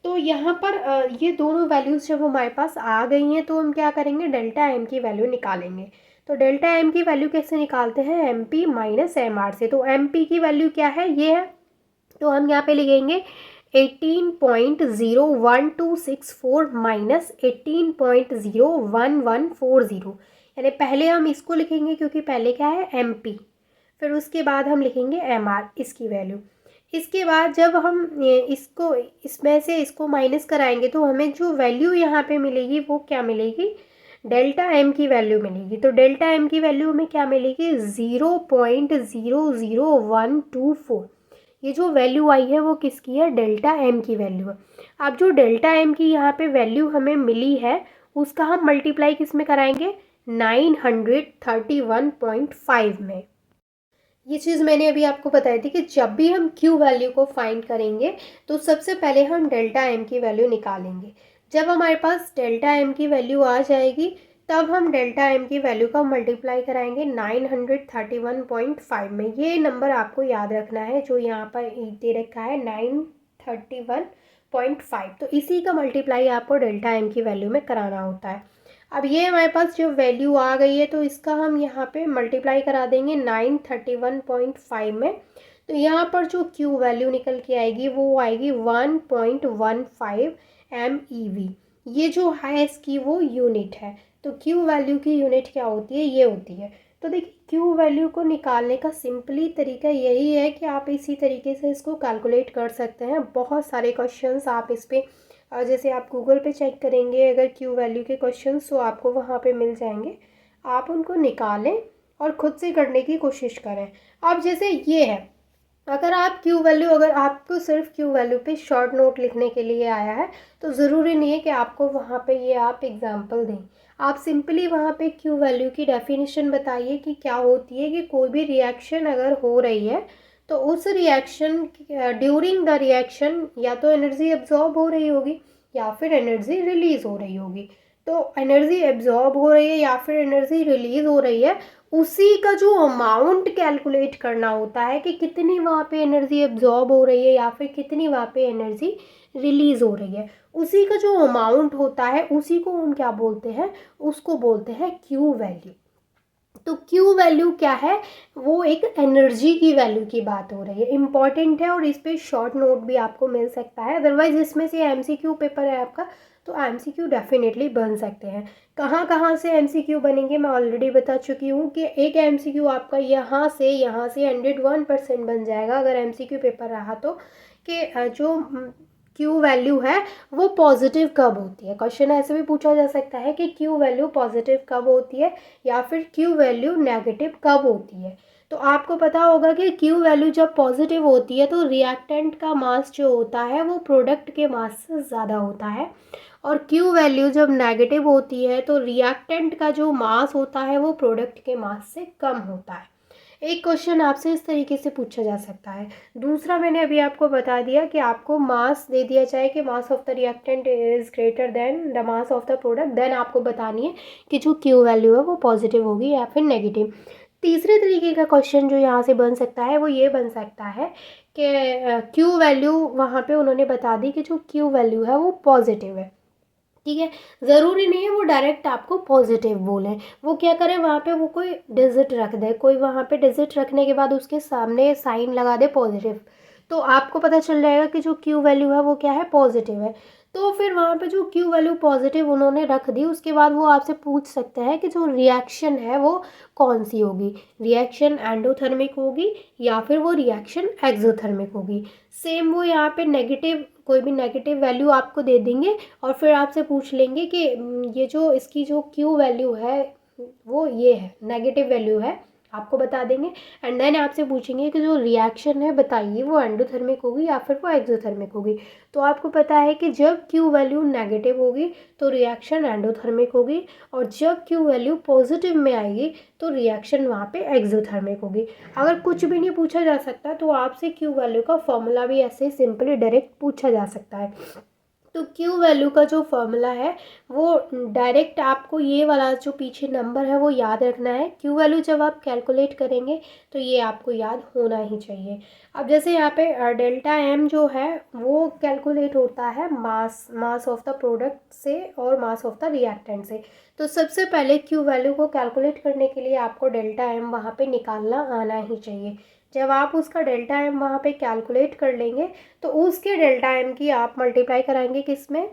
तो यहाँ पर ये दोनों वैल्यूज़ जब हमारे पास आ गई हैं तो हम क्या करेंगे, डेल्टा एम की वैल्यू निकालेंगे। तो डेल्टा एम की वैल्यू कैसे निकालते हैं, M P minus M R से। तो एम पी की वैल्यू क्या है, ये है, तो हम यहाँ पे लिखेंगे 18.01264 माइनस 18.01140, यानी पहले हम इसको लिखेंगे क्योंकि पहले क्या है एम पी, फिर उसके बाद हम लिखेंगे एम आर इसकी वैल्यू। इसके बाद जब हम इसको इसमें से इसको माइनस कराएंगे तो हमें जो वैल्यू यहाँ पे मिलेगी वो क्या मिलेगी, डेल्टा एम की वैल्यू मिलेगी। तो डेल्टा एम की वैल्यू हमें क्या मिलेगी, 0.00124। ये जो वैल्यू आई है वो किसकी है, डेल्टा एम की वैल्यू है। अब जो डेल्टा एम की यहाँ पे वैल्यू हमें मिली है उसका हम मल्टीप्लाई किस में कराएंगे, 931.5 में। ये चीज़ मैंने अभी आपको बताई थी कि जब भी हम क्यू वैल्यू को फाइंड करेंगे तो सबसे पहले हम डेल्टा एम की वैल्यू निकालेंगे। जब हमारे पास डेल्टा एम की वैल्यू आ जाएगी तब हम डेल्टा एम की वैल्यू का मल्टीप्लाई कराएंगे 931.5 में। ये नंबर आपको याद रखना है जो यहाँ पर दे रखा है 931.5, तो इसी का मल्टीप्लाई आपको डेल्टा एम की वैल्यू में कराना होता है। अब ये हमारे पास जो वैल्यू आ गई है तो इसका हम यहाँ पे मल्टीप्लाई करा देंगे 931.5 में। तो यहाँ पर जो क्यू वैल्यू निकल के आएगी वो आएगी 1.15 MeV। ये जो है इसकी वो यूनिट है। तो क्यू वैल्यू की यूनिट क्या होती है, ये होती है। तो देखिए क्यू वैल्यू को निकालने का सिंपली तरीका यही है कि आप इसी तरीके से इसको कैलकुलेट कर सकते हैं। बहुत सारे क्वेश्चंस आप इस पर जैसे आप गूगल पे चेक करेंगे अगर क्यू वैल्यू के क्वेश्चंस तो आपको वहाँ पे मिल जाएंगे, आप उनको निकालें और ख़ुद से करने की कोशिश करें। अब जैसे ये है, अगर आप क्यू वैल्यू, अगर आपको सिर्फ क्यू वैल्यू पे शॉर्ट नोट लिखने के लिए आया है तो ज़रूरी नहीं है कि आपको वहाँ पे ये आप एग्जांपल दें। आप सिंपली वहाँ पे क्यू वैल्यू की डेफिनेशन बताइए कि क्या होती है कि कोई भी रिएक्शन अगर हो रही है तो उस रिएक्शन ड्यूरिंग द रिएक्शन या तो एनर्जी एब्जॉर्ब हो रही होगी या फिर एनर्जी रिलीज़ हो रही होगी। तो एनर्जी एब्जॉर्ब हो रही है या फिर एनर्जी रिलीज़ हो रही है, उसी का जो अमाउंट कैलकुलेट करना होता है कि कितनी वहाँ पे एनर्जी एब्जॉर्ब हो रही है या फिर कितनी वहाँ पे एनर्जी रिलीज़ हो रही है। उसी का जो अमाउंट होता है उसी को हम क्या बोलते हैं, उसको बोलते हैं क्यू वैल्यू। तो क्यू वैल्यू क्या है, वो एक एनर्जी की वैल्यू की बात हो रही है, इंपॉर्टेंट है और इस पर शॉर्ट नोट भी आपको मिल सकता है। अदरवाइज इसमें से एमसीक्यू पेपर है आपका तो एमसीक्यू डेफिनेटली बन सकते हैं। कहाँ कहाँ से एमसीक्यू बनेंगे मैं ऑलरेडी बता चुकी हूँ कि एक एमसीक्यू आपका यहाँ से 101% बन जाएगा अगर एमसीक्यू पेपर रहा तो, कि जो क्यू वैल्यू है वो पॉजिटिव कब होती है। क्वेश्चन ऐसे भी पूछा जा सकता है कि क्यू वैल्यू पॉजिटिव कब होती है या फिर क्यू वैल्यू नेगेटिव कब होती है। तो आपको पता होगा कि क्यू वैल्यू जब पॉजिटिव होती है तो रिएक्टेंट का मास जो होता है वो प्रोडक्ट के मास से ज़्यादा होता है, और क्यू वैल्यू जब नेगेटिव होती है तो रिएक्टेंट का जो मास होता है वो प्रोडक्ट के मास से कम होता है। एक क्वेश्चन आपसे इस तरीके से पूछा जा सकता है। दूसरा मैंने अभी आपको बता दिया कि आपको मास दे दिया जाए कि mass of the reactant is greater than the mass of the product, then आपको बतानी है कि जो क्यू वैल्यू है वो पॉजिटिव होगी या फिर नेगेटिव। तीसरे तरीके का क्वेश्चन जो यहाँ से बन सकता है वो ये बन सकता है कि क्यू वैल्यू वहाँ पे उन्होंने बता दी कि जो क्यू वैल्यू है वो पॉजिटिव है, ठीक है। ज़रूरी नहीं है वो डायरेक्ट आपको पॉजिटिव बोलें, वो क्या करें वहाँ पे वो कोई डिजिट रख दे, कोई वहाँ पे डिजिट रखने के बाद उसके सामने साइन लगा दे पॉजिटिव, तो आपको पता चल जाएगा कि जो क्यू वैल्यू है वो क्या है, पॉजिटिव है। तो फिर वहाँ पे जो क्यू वैल्यू पॉजिटिव उन्होंने रख दी, उसके बाद वो आपसे पूछ सकते हैं कि जो रिएक्शन है वो कौन सी होगी, रिएक्शन एंडोथर्मिक होगी या फिर वो रिएक्शन एक्सोथर्मिक होगी। सेम वो यहाँ पे नेगेटिव, कोई भी नेगेटिव वैल्यू आपको दे देंगे और फिर आपसे पूछ लेंगे कि ये जो इसकी जो क्यू वैल्यू है वो ये है, नेगेटिव वैल्यू है, आपको बता देंगे। एंड देन आपसे पूछेंगे कि जो रिएक्शन है बताइए वो एंडोथर्मिक होगी या फिर वो एक्सोथर्मिक होगी। तो आपको पता है कि जब क्यू वैल्यू नेगेटिव होगी तो रिएक्शन एंडोथर्मिक होगी, और जब क्यू वैल्यू पॉजिटिव में आएगी तो रिएक्शन वहाँ पे एक्सोथर्मिक होगी। अगर कुछ भी नहीं पूछा जा सकता तो आपसे क्यू वैल्यू का फॉर्मूला भी ऐसे सिंपली डायरेक्ट पूछा जा सकता है। तो क्यू वैल्यू का जो फॉर्मूला है वो डायरेक्ट आपको ये वाला जो पीछे नंबर है वो याद रखना है। क्यू वैल्यू जब आप कैलकुलेट करेंगे तो ये आपको याद होना ही चाहिए। अब जैसे यहाँ पे डेल्टा एम जो है वो कैलकुलेट होता है मास ऑफ द प्रोडक्ट से और मास ऑफ द रिएक्टेंट से। तो सबसे पहले क्यू वैल्यू को कैलकुलेट करने के लिए आपको डेल्टा एम वहाँ पे निकालना आना ही चाहिए। जब आप उसका डेल्टा एम वहाँ पे कैलकुलेट कर लेंगे तो उसके डेल्टा एम की आप मल्टीप्लाई कराएंगे किस में,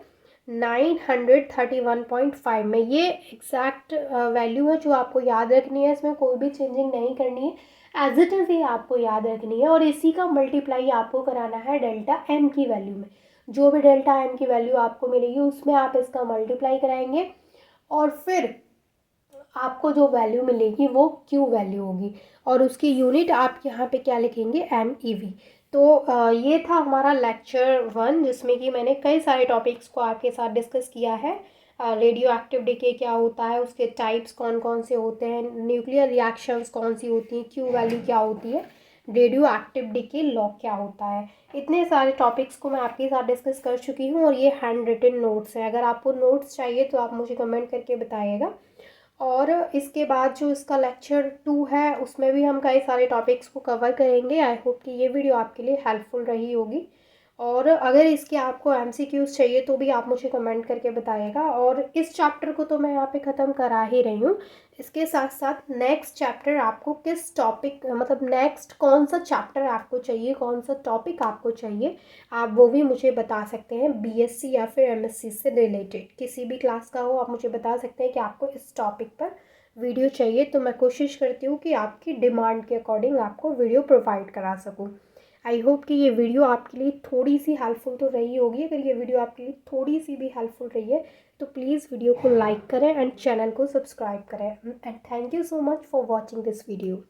931.5 में। ये एग्जैक्ट वैल्यू है जो आपको याद रखनी है, इसमें कोई भी चेंजिंग नहीं करनी है, एज इट इज़ ही आपको याद रखनी है। और इसी का मल्टीप्लाई आपको कराना है डेल्टा एम की वैल्यू में। जो भी डेल्टा एम की वैल्यू आपको मिलेगी उसमें आप इसका मल्टीप्लाई कराएंगे और फिर आपको जो वैल्यू मिलेगी वो क्यू वैल्यू होगी, और उसकी यूनिट आप यहाँ पे क्या लिखेंगे, MEV। तो ये था हमारा लेक्चर 1 जिसमें कि मैंने कई सारे टॉपिक्स को आपके साथ डिस्कस किया है। रेडियो एक्टिव डिके क्या होता है, उसके टाइप्स कौन कौन से होते हैं, न्यूक्लियर रिएक्शंस कौन सी होती हैं, क्यू वैल्यू क्या होती है, रेडियो एक्टिव डिके लॉ क्या होता है, इतने सारे टॉपिक्स को मैं आपके साथ डिस्कस कर चुकी हूँ। और ये हैंड रिटन नोट्स हैं, अगर आपको नोट्स चाहिए तो आप मुझे कमेंट करके बताइएगा। और इसके बाद जो इसका लेक्चर 2 है उसमें भी हम कई सारे टॉपिक्स को कवर करेंगे। आई होप कि ये वीडियो आपके लिए हेल्पफुल रही होगी। और अगर इसके आपको MCQs चाहिए तो भी आप मुझे कमेंट करके बताइएगा। और इस चैप्टर को तो मैं यहाँ पे ख़त्म करा ही रही हूँ, इसके साथ साथ नेक्स्ट चैप्टर आपको किस टॉपिक, मतलब नेक्स्ट कौन सा चैप्टर आपको चाहिए, कौन सा टॉपिक आपको चाहिए, आप वो भी मुझे बता सकते हैं। BSc या फिर MSc से रिलेटेड किसी भी क्लास का हो, आप मुझे बता सकते हैं कि आपको इस टॉपिक पर वीडियो चाहिए, तो मैं कोशिश करती हूँ कि आपकी डिमांड के अकॉर्डिंग आपको वीडियो प्रोवाइड करा सकूँ। आई होप कि ये वीडियो आपके लिए थोड़ी सी हेल्पफुल तो रही होगी। अगर ये वीडियो आपके लिए थोड़ी सी भी हेल्पफुल रही है तो प्लीज़ वीडियो को लाइक करें एंड चैनल को सब्सक्राइब करें। And thank you so much for watching this video.